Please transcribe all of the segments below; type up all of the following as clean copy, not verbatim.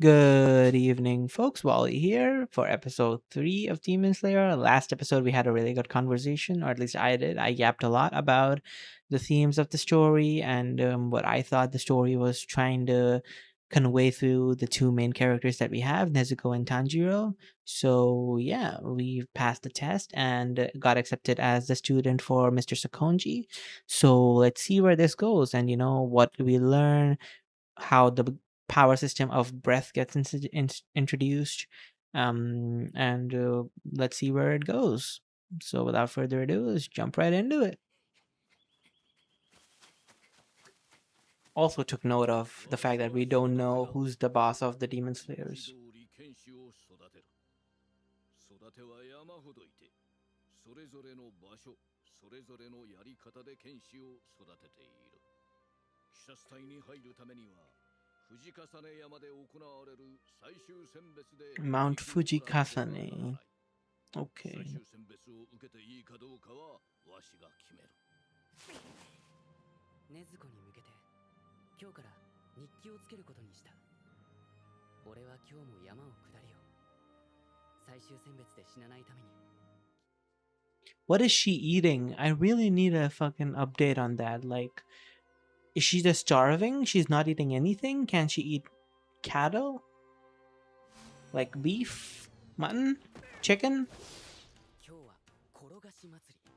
Good evening, folks. Wally here for episode 3 of Demon Slayer. Last episode, we had a really good conversation, or at least I did. I yapped a lot about the themes of the story and what I thought the story was trying to convey through the two main characters that we have, Nezuko and Tanjiro. So, yeah, we passed the test and got accepted as the student for Mr. Sakonji. So, let's see where this goes and, what we learn, how the power system of breath gets introduced, and let's see where it goes. So without further ado, let's jump right into it. Also took note of the fact that we don't know who's the boss of the Demon Slayers. 育てる。育ては山ほどいて、それぞれの場所、それぞれのやり方で剣士を育てている。奇射隊に入るためには、藤重ね。 Mount 最終選別を受けていいかどうかは、わしが決める。 Fujikasane. Okay. 禰豆子に向けて今日から日記をつけることにした。俺は今日も山を下るよ。最終選別で死なないために。 What is she eating? I really need a fucking update on that. Like, is she just starving? She's not eating anything? Can she eat cattle? Like beef? Mutton? Chicken? 今日は転がし祭り。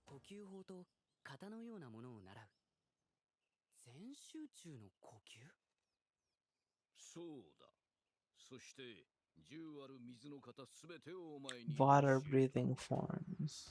呼吸法と刀のようなものを習う。全集中の呼吸。Water breathing forms.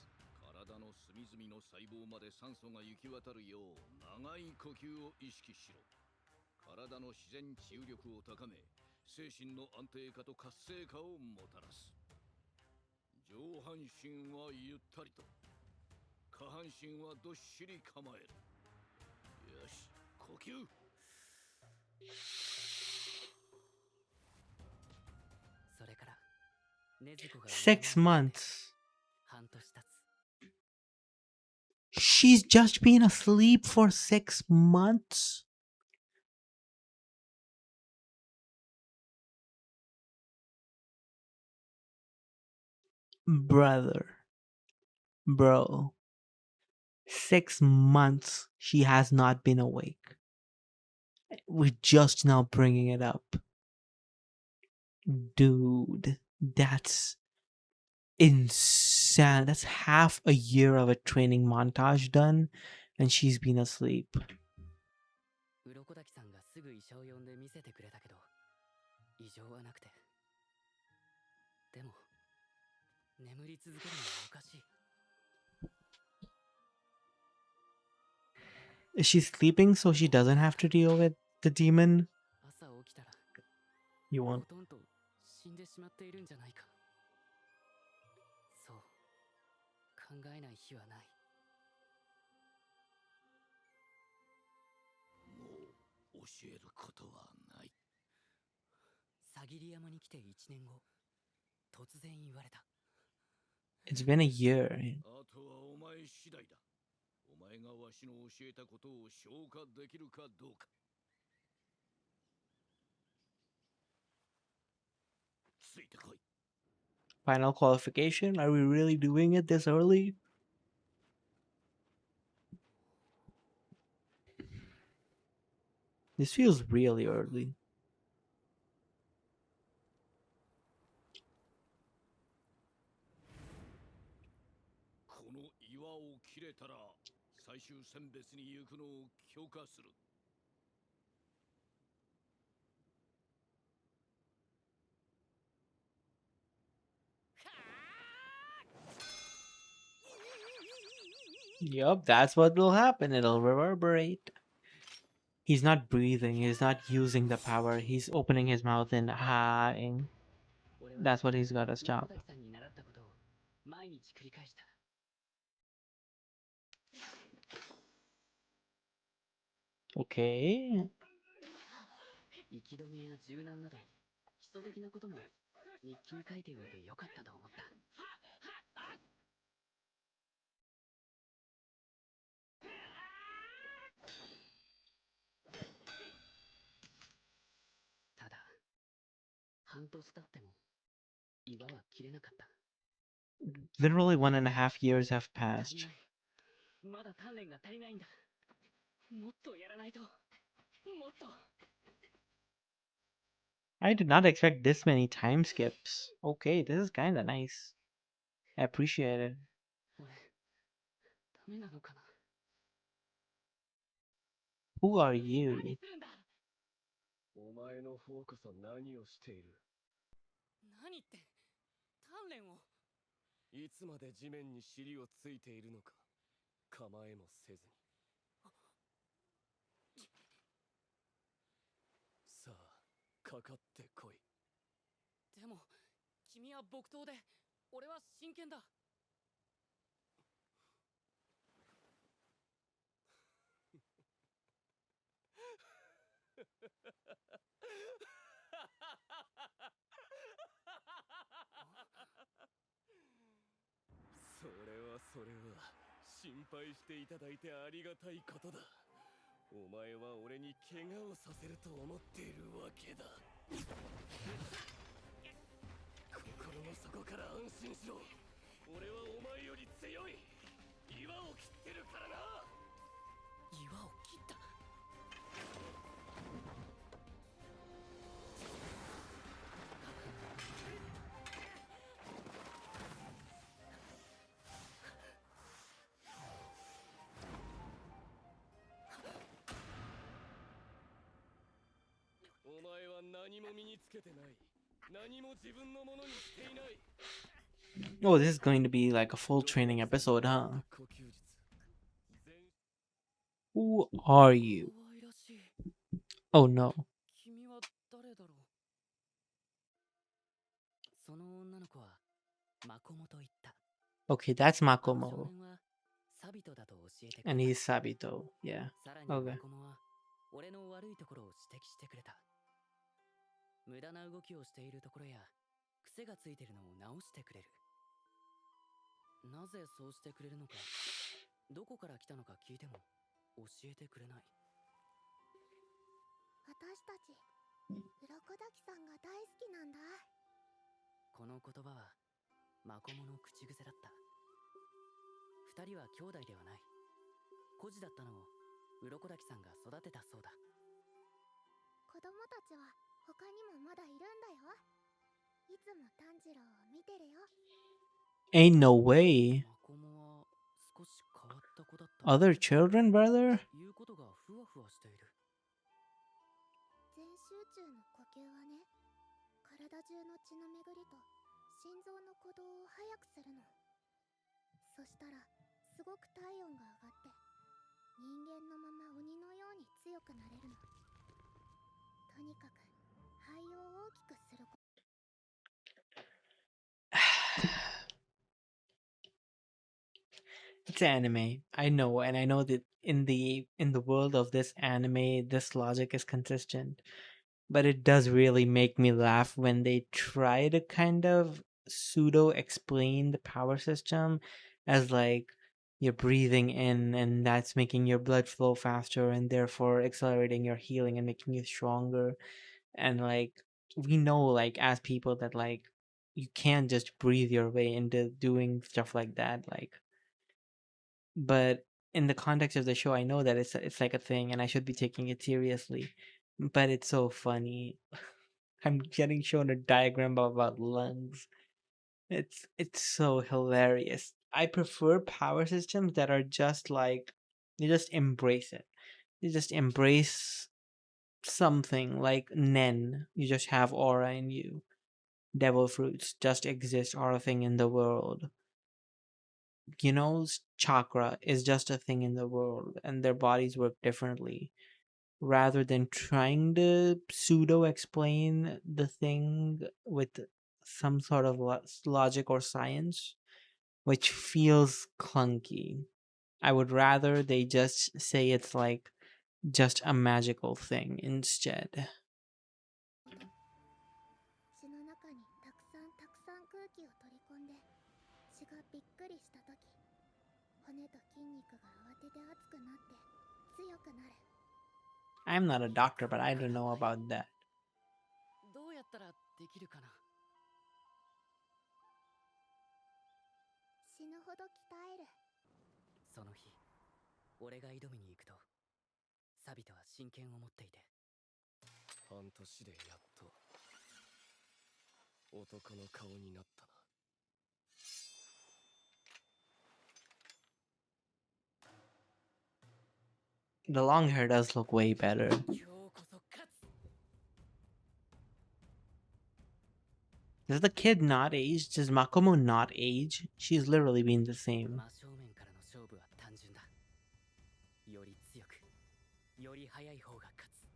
6 months. She's just been asleep for 6 months? Brother. Bro. 6 months she has not been awake. We're just now bringing it up. Dude, that's insane. That's half a year of a training montage done, and she's been asleep. 鱗滝さんがすぐ医者を呼んで見せてくれたけど、異常はなくて。でも眠り続けるのはおかしい。 Is she sleeping so she doesn't have to deal with the demon? 朝起きたら You won't. ほとんど死んでしまっているんじゃないか。そう考えない日はない。もう教えることはない。さぎり山に来て1年後、突然言われた。 It's been a year. あとはお前次第だ。お前がわしの教えたことを消化できるかどうか。ついてこい。 Final qualification? Are we really doing it this early? This feels really early. この岩を切れたら最終選別に行くのを許可する。 Yup, that's what will happen. It'll reverberate. He's not breathing. He's not using the power. He's opening his mouth and haaing. That's what he's got to stop. Okay. 息止めや柔軟など基礎的なことも日記に書いておいてよかったと思った。Literally 1.5 years have 足り passed. ない。まだ鍛錬が足りないんだ。もっとやらないと。もっと。I did not expect this many time skips. Okay, this is kinda nice. I appreciate it. 俺、ダメなのかな。Who are you? 何するんだ。お前の方こそ何をしている。何って、鍛錬を。いつまで地面に尻をついているのか。構えもせずに。さあ、かかってこい。でも、君は木刀で、俺は真剣だ。それは心配していただいてありがたいことだ。お前は俺に怪我をさせると思っているわけだ。心の底から安心しろ。俺はお前より強い。岩を切ってるからな。岩を切った。お前は何も身につけてない。何も自分のものにしていない。 Oh, this is going to be like a full training episode, huh? 呼吸術。Who are 可 you? 愛らしい。 Oh no. 君は誰だろう。その女の子はマコモと言った。 Okay, that's あの少 Makomo. 年はサビトだと教えてく And れ he's た。 Sabito. Yeah. さらに Okay. マコモは俺の悪いところを指摘してくれた。無駄な動きをしているところや癖がついてるのを直してくれる。なぜそうしてくれるのか、どこから来たのか聞いても教えてくれない。私たち鱗滝さんが大好きなんだ。この言葉はマコモの口癖だった。二人は兄弟ではない。孤児だったのを鱗滝さんが育てたそうだ。子供たちは他にもまだいるんだよ。いつも炭治郎を見てるよ。 Ain't no way. マコモは少し変わった子だった。 Other children, brother? 言うことがふわふわしている。全集中の呼吸はね、体中の血の巡りと心臓の鼓動を速くするの。そしたらすごく体温が上がって人間のまま鬼のように強くなれるの。とにかく肺を大きくすること。 It's anime. I know, and I know that in the world of this anime, this logic is consistent. But it does really make me laugh when they try to kind of pseudo explain the power system as like you're breathing in and that's making your blood flow faster and therefore accelerating your healing and making you stronger. And like we know like as people that like you can't just breathe your way into doing stuff like that, like, but in the context of the show I know that it's like a thing and I should be taking it seriously, but it's so funny. I'm getting shown a diagram about lungs. It's so hilarious. I prefer power systems that are just like you just embrace it. You just embrace something like Nen. You just have aura in you. Devil fruits just exist, are a thing in the world. You know, chakra is just a thing in the world, and their bodies work differently. Rather than trying to pseudo explain the thing with some sort of logic or science, which feels clunky. I would rather they just say it's like just a magical thing instead. 血の中にたくさん空気を取り込んで血がびっくりした時、骨と筋肉が慌てて熱くなって強くなる。 I'm not a doctor, but I don't know about that. どうやったらできるかな。死ぬほど鍛える。その日、俺が挑みに行くと、サビトは真剣を持っていて。半年でやっと男の顔になったな。The long hair does look way better. 今日こそ勝つ。 Does the kid not age? Does Makomo not age? She's literally been the same. 真正面からの勝負は単純だ。より強く、より速い方が勝つ。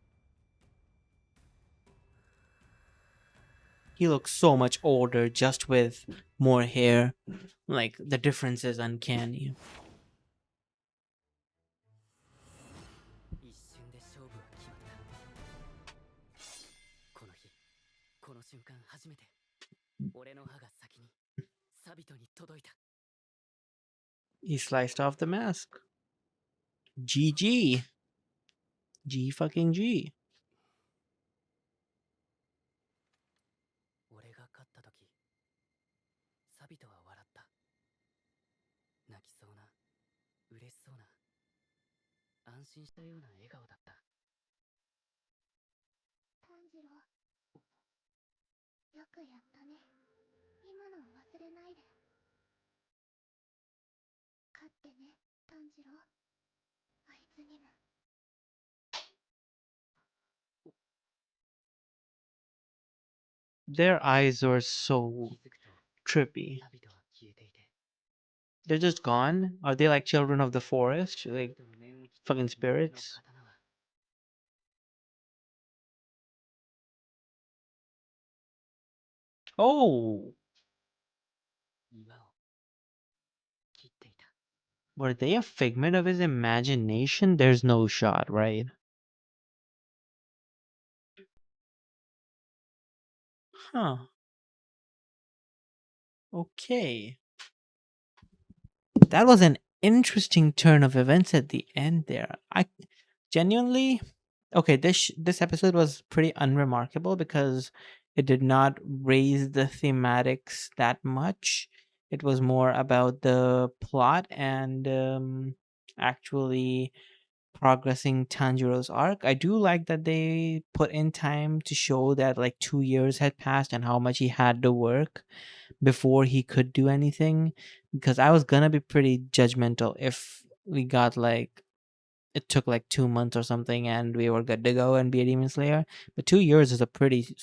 He looks so much older just with more hair. Like, the difference is uncanny. 一瞬で勝負は決まった。この日、この瞬間初めて、俺の歯が先にサビトに届いた。 He sliced off the mask. GG. G fucking G. 俺が勝った時、サビトは笑った。泣きそうな、嬉しそうな、安心したような笑顔だった。炭治郎、よくやったね。今のを忘れないで。勝ってね、炭治郎。あいつにも。Their eyes were so 気づくと trippy. サビトは消えていて、 They're just gone? Are they like children of the forest? サ Like ビトの念を引き fucking の spirits? 刀は Oh! 岩を切っていた。 Were they a figment of his imagination? There's no shot, right? Huh. Okay. That was an interesting turn of events at the end there. I genuinely okay, this episode was pretty unremarkable because it did not raise the thematics that much. It was more about the plot and actually progressing Tanjiro's arc. I do like that they put in time to show that like 2 years had passed and how much he had to work before he could do anything. Because I was gonna be pretty judgmental if we got like it took like 2 months or something and we were good to go and be a demon slayer. But 2 years is a pretty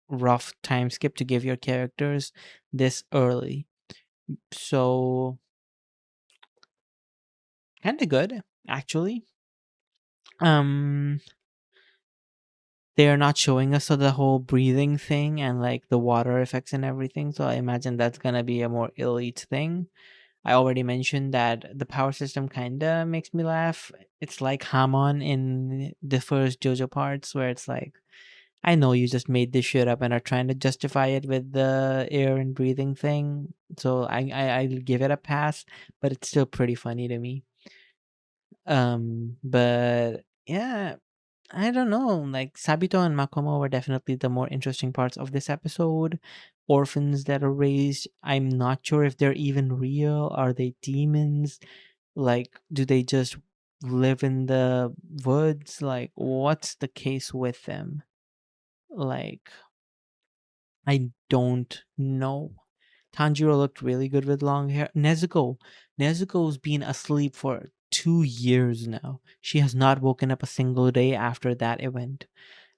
rough time skip to give your characters this early. So kind of good actually. They are not showing us the whole breathing thing and like the water effects and everything, so I imagine that's gonna be a more elite thing. I already mentioned that the power system kinda makes me laugh. It's like Hamon in the first JoJo parts where it's like, I know you just made this shit up and are trying to justify it with the air and breathing thing, so I'll give it a pass, but it's still pretty funny to me. But yeah, I don't know. Like Sabito and Makomo were definitely the more interesting parts of this episode. Orphans that are raised. I'm not sure if they're even real. Are they demons? Like, do they just live in the woods? Like, what's the case with them? Like, I don't know. Tanjiro looked really good with long hair. Nezuko's been asleep for 2 years now. She has not woken up a single day after that event.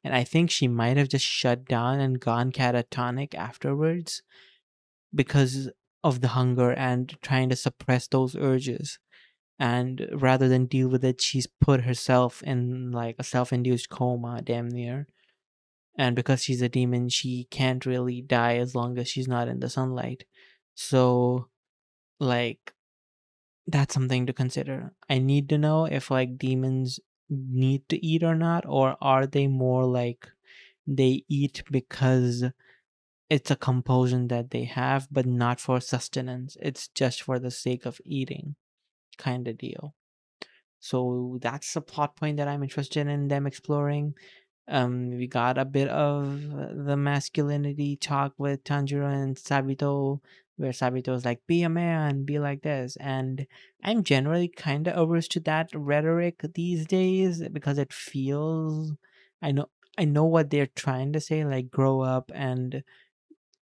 And I think she might have just shut down and gone catatonic afterwards because of the hunger and trying to suppress those urges. And rather than deal with it, she's put herself in like a self induced coma, damn near. And because she's a demon, she can't really die as long as she's not in the sunlight. So, like, that's something to consider. I need to know if like demons need to eat or not, or are they more like they eat because it's a compulsion that they have, but not for sustenance. It's just for the sake of eating, kind of deal. So that's a plot point that I'm interested in them exploring. We got a bit of the masculinity talk with Tanjiro and Sabito, where Sabito is like, "Be a man, be like this," and I'm generally kind of averse to that rhetoric these days because it feels, I know, I know what they're trying to say, like grow up and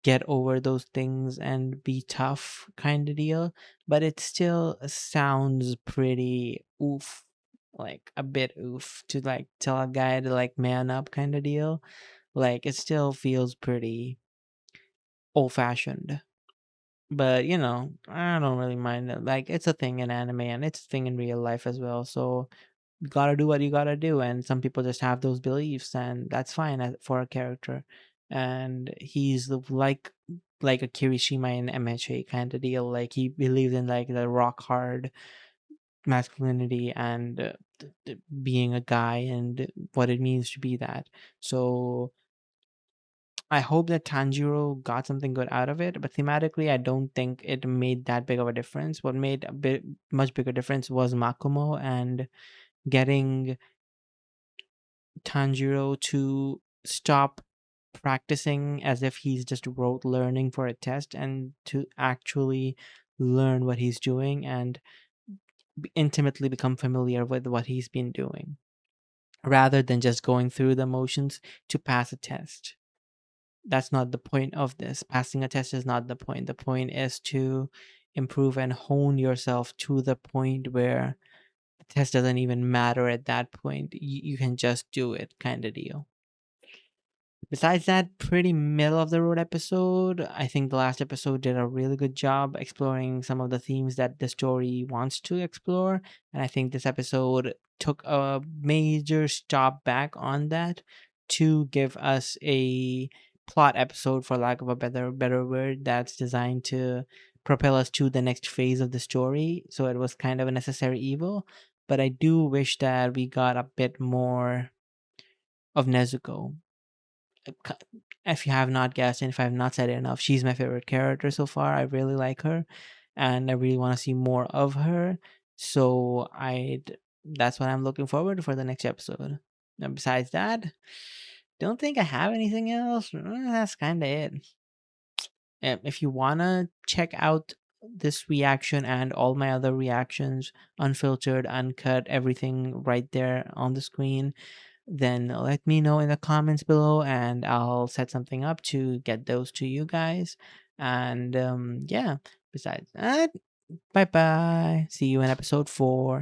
get over those things and be tough kind of deal, but it still sounds pretty oof, like a bit oof to like tell a guy to like man up kind of deal. Like it still feels pretty old fashioned. But I don't really mind it. Like it's a thing in anime and it's a thing in real life as well. So you gotta do what you gotta do, and some people just have those beliefs, and that's fine for a character. And he's like a Kirishima in MHA kind of deal. Like he believes in like the rock hard masculinity and being a guy and what it means to be that. So I hope that Tanjiro got something good out of it, but thematically, I don't think it made that big of a difference. What made a bit much bigger difference was Makomo and getting Tanjiro to stop practicing as if he's just rote learning for a test and to actually learn what he's doing and intimately become familiar with what he's been doing rather than just going through the motions to pass a test. That's not the point of this. Passing a test is not the point. The point is to improve and hone yourself to the point where the test doesn't even matter at that point. You can just do it, kind of deal. Besides that pretty middle of the road episode, I think the last episode did a really good job exploring some of the themes that the story wants to explore. And I think this episode took a major stop back on that to give us a plot episode, for lack of a better word, that's designed to propel us to the next phase of the story. So it was kind of a necessary evil. But I do wish that we got a bit more of Nezuko. If you have not guessed and if I have not said it enough, she's my favorite character so far. I really like her and I really want to see more of her. So I that's what I'm looking forward to for the next episode. And besides that, don't think I have anything else. That's kind of it. If you want to check out this reaction and all my other reactions, unfiltered, uncut, everything right there on the screen, then let me know in the comments below and I'll set something up to get those to you guys. And yeah, besides that, bye bye. See you in episode 4.